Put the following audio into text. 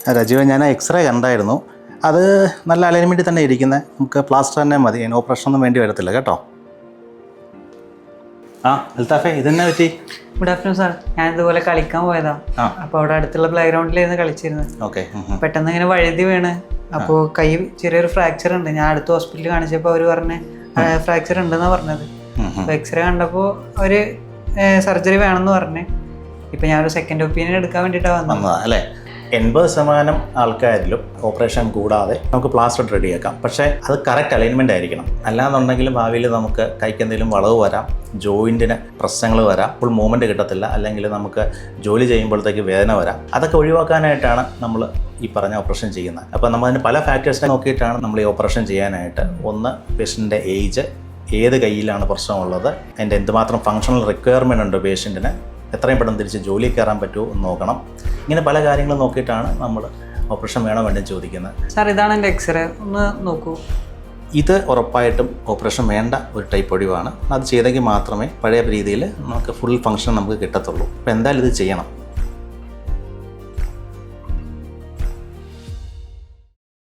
രാജീവ്, ഞാൻ എക്സ്റേ കണ്ടായിരുന്നു. അത് നല്ല അലൈൻമെൻറ്റിൽ തന്നെ ഇരിക്കുന്നത്. നമുക്ക് പ്ലാസ്റ്റർ തന്നെ മതി, അതിന് ഓപ്പറേഷനൊന്നും വേണ്ടി വരത്തില്ല കേട്ടോ. ആ അൽത്താഫേ, ഇതെന്നെ പറ്റി? Good afternoon sir. ഞാൻ ഇതുപോലെ കളിക്കാൻ പോയതാ. അപ്പോൾ അവിടെ അടുത്തുള്ള പ്ലേ ഗ്രൗണ്ടിലായിരുന്നു കളിച്ചിരുന്നത്. ഓക്കെ. പെട്ടെന്ന് ഇങ്ങനെ വഴുതി വീണ്. അപ്പോൾ കൈ ചെറിയൊരു ഫ്രാക്ചർ ഉണ്ട്. ഞാൻ അടുത്ത ഹോസ്പിറ്റലിൽ കാണിച്ചപ്പോൾ അവർ പറഞ്ഞ് ഫ്രാക്ചർ ഉണ്ടെന്നാണ് പറഞ്ഞത്. അപ്പോൾ എക്സ്റേ കണ്ടപ്പോൾ അവർ സർജറി വേണമെന്ന് പറഞ്ഞ് ഇപ്പം ഞാനൊരു സെക്കൻഡ് ഒപ്പീനിയൻ എടുക്കാൻ വേണ്ടിയിട്ടാണ് വന്നത്. അല്ലേ? 80% ആൾക്കാരിലും ഓപ്പറേഷൻ കൂടാതെ നമുക്ക് പ്ലാസ്റ്റർ റെഡിയാക്കാം. പക്ഷേ അത് കറക്റ്റ് അലൈൻമെൻ്റ് ആയിരിക്കണം. അല്ലാന്നുണ്ടെങ്കിലും ഭാവിയിൽ നമുക്ക് കൈക്ക് എന്തെങ്കിലും വളവ് വരാം, ജോയിൻറ്റിന് പ്രശ്നങ്ങൾ വരാം, ഫുൾ മൂവ്മെൻറ്റ് കിട്ടത്തില്ല, അല്ലെങ്കിൽ നമുക്ക് ജോലി ചെയ്യുമ്പോഴത്തേക്ക് വേദന വരാം. അതൊക്കെ ഒഴിവാക്കാനായിട്ടാണ് നമ്മൾ ഈ പറഞ്ഞ ഓപ്പറേഷൻ ചെയ്യുന്നത്. അപ്പോൾ നമ്മളതിന് പല ഫാക്ടേഴ്സിനെ നോക്കിയിട്ടാണ് നമ്മൾ ഈ ഓപ്പറേഷൻ ചെയ്യാനായിട്ട്. ഒന്ന്, പേഷ്യൻ്റെ ഏജ്, ഏത് കയ്യിലാണ് പ്രശ്നമുള്ളത്, അതിൻ്റെ എന്തുമാത്രം ഫങ്ഷണൽ റിക്വയർമെൻ്റ് ഉണ്ട് പേഷ്യൻറ്റിന്, എത്രയും പെട്ടെന്ന് തിരിച്ച് ജോലിയിൽ കയറാൻ പറ്റുമോ എന്ന് നോക്കണം. ഇങ്ങനെ പല കാര്യങ്ങളും നോക്കിയിട്ടാണ് നമ്മൾ ഓപ്പറേഷൻ വേണോ വേണ്ടത് ചോദിക്കുന്നത്. സാർ, ഇതാണ് എൻ്റെ എക്സ്റേ, ഒന്ന് നോക്കൂ. ഇത് ഉറപ്പായിട്ടും ഓപ്പറേഷൻ വേണ്ട ഒരു ടൈപ്പ് ഒടിവാണ്. അത് ചെയ്തെങ്കിൽ മാത്രമേ പഴയ രീതിയിൽ നമുക്ക് ഫുൾ ഫങ്ഷൻ നമുക്ക് കിട്ടത്തുള്ളൂ. അപ്പോൾ എന്തായാലും ഇത് ചെയ്യണം.